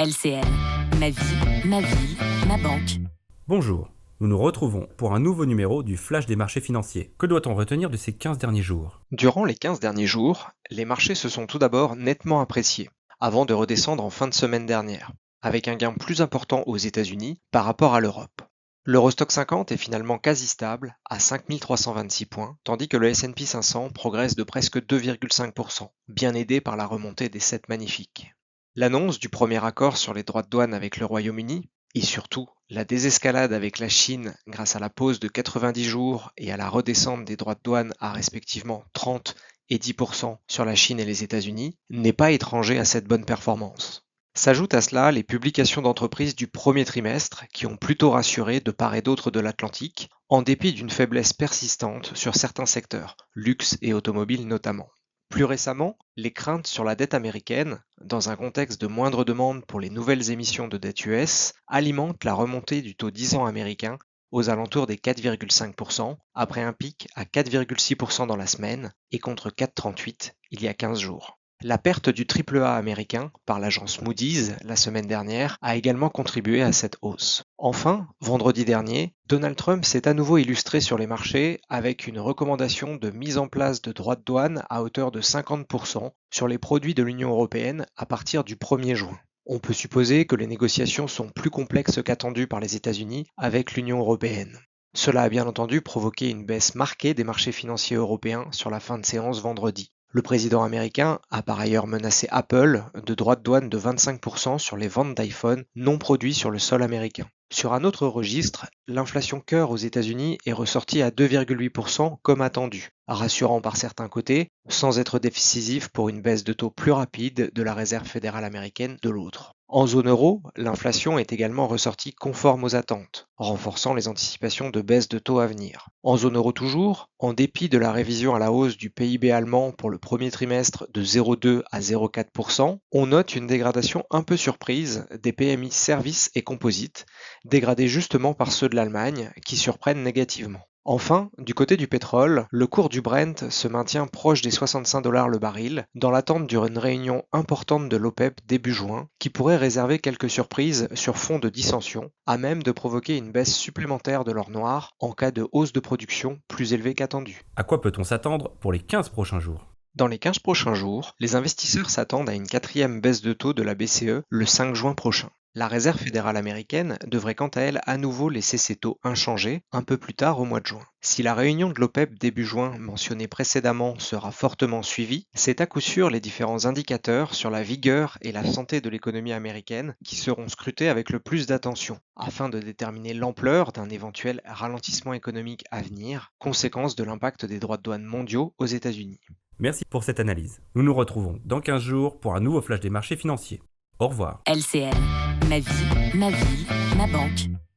LCL, ma vie, ma ville, ma banque. Bonjour, nous nous retrouvons pour un nouveau numéro du Flash des marchés financiers. Que doit-on retenir de ces 15 derniers jours? Durant les 15 derniers jours, les marchés se sont tout d'abord nettement appréciés, avant de redescendre en fin de semaine dernière, avec un gain plus important aux États-Unis par rapport à l'Europe. L'Eurostock 50 est finalement quasi stable à 5326 points, tandis que le S&P 500 progresse de presque 2,5%, bien aidé par la remontée des 7 magnifiques. L'annonce du premier accord sur les droits de douane avec le Royaume-Uni, et surtout la désescalade avec la Chine grâce à la pause de 90 jours et à la redescente des droits de douane à respectivement 30 et 10% sur la Chine et les États-Unis, n'est pas étranger à cette bonne performance. S'ajoutent à cela les publications d'entreprises du premier trimestre qui ont plutôt rassuré de part et d'autre de l'Atlantique, en dépit d'une faiblesse persistante sur certains secteurs, luxe et automobile notamment. Plus récemment, les craintes sur la dette américaine, dans un contexte de moindre demande pour les nouvelles émissions de dette US, alimentent la remontée du taux 10 ans américain aux alentours des 4,5%, après un pic à 4,6% dans la semaine et contre 4,38% il y a 15 jours. La perte du AAA américain par l'agence Moody's la semaine dernière a également contribué à cette hausse. Enfin, vendredi dernier, Donald Trump s'est à nouveau illustré sur les marchés avec une recommandation de mise en place de droits de douane à hauteur de 50% sur les produits de l'Union européenne à partir du 1er juin. On peut supposer que les négociations sont plus complexes qu'attendues par les États-Unis avec l'Union européenne. Cela a bien entendu provoqué une baisse marquée des marchés financiers européens sur la fin de séance vendredi. Le président américain a par ailleurs menacé Apple de droits de douane de 25% sur les ventes d'iPhone non produits sur le sol américain. Sur un autre registre, l'inflation cœur aux États-Unis est ressortie à 2,8% comme attendu, rassurant par certains côtés, sans être décisif pour une baisse de taux plus rapide de la Réserve fédérale américaine de l'autre. En zone euro, l'inflation est également ressortie conforme aux attentes, renforçant les anticipations de baisse de taux à venir. En zone euro toujours, en dépit de la révision à la hausse du PIB allemand pour le premier trimestre de 0,2 à 0,4%, on note une dégradation un peu surprise des PMI services et composites, dégradés justement par ceux de l'Allemagne qui surprennent négativement. Enfin, du côté du pétrole, le cours du Brent se maintient proche des 65 $ le baril, dans l'attente d'une réunion importante de l'OPEP début juin, qui pourrait réserver quelques surprises sur fond de dissension, à même de provoquer une baisse supplémentaire de l'or noir en cas de hausse de production plus élevée qu'attendue. À quoi peut-on s'attendre pour les 15 prochains jours? Dans les 15 prochains jours, les investisseurs s'attendent à une quatrième baisse de taux de la BCE le 5 juin prochain. La Réserve fédérale américaine devrait quant à elle à nouveau laisser ses taux inchangés un peu plus tard au mois de juin. Si la réunion de l'OPEP début juin mentionnée précédemment sera fortement suivie, c'est à coup sûr les différents indicateurs sur la vigueur et la santé de l'économie américaine qui seront scrutés avec le plus d'attention, afin de déterminer l'ampleur d'un éventuel ralentissement économique à venir, conséquence de l'impact des droits de douane mondiaux aux États-Unis. Merci pour cette analyse. Nous nous retrouvons dans 15 jours pour un nouveau Flash des marchés financiers. Au revoir. LCL, ma vie, ma ville, ma banque.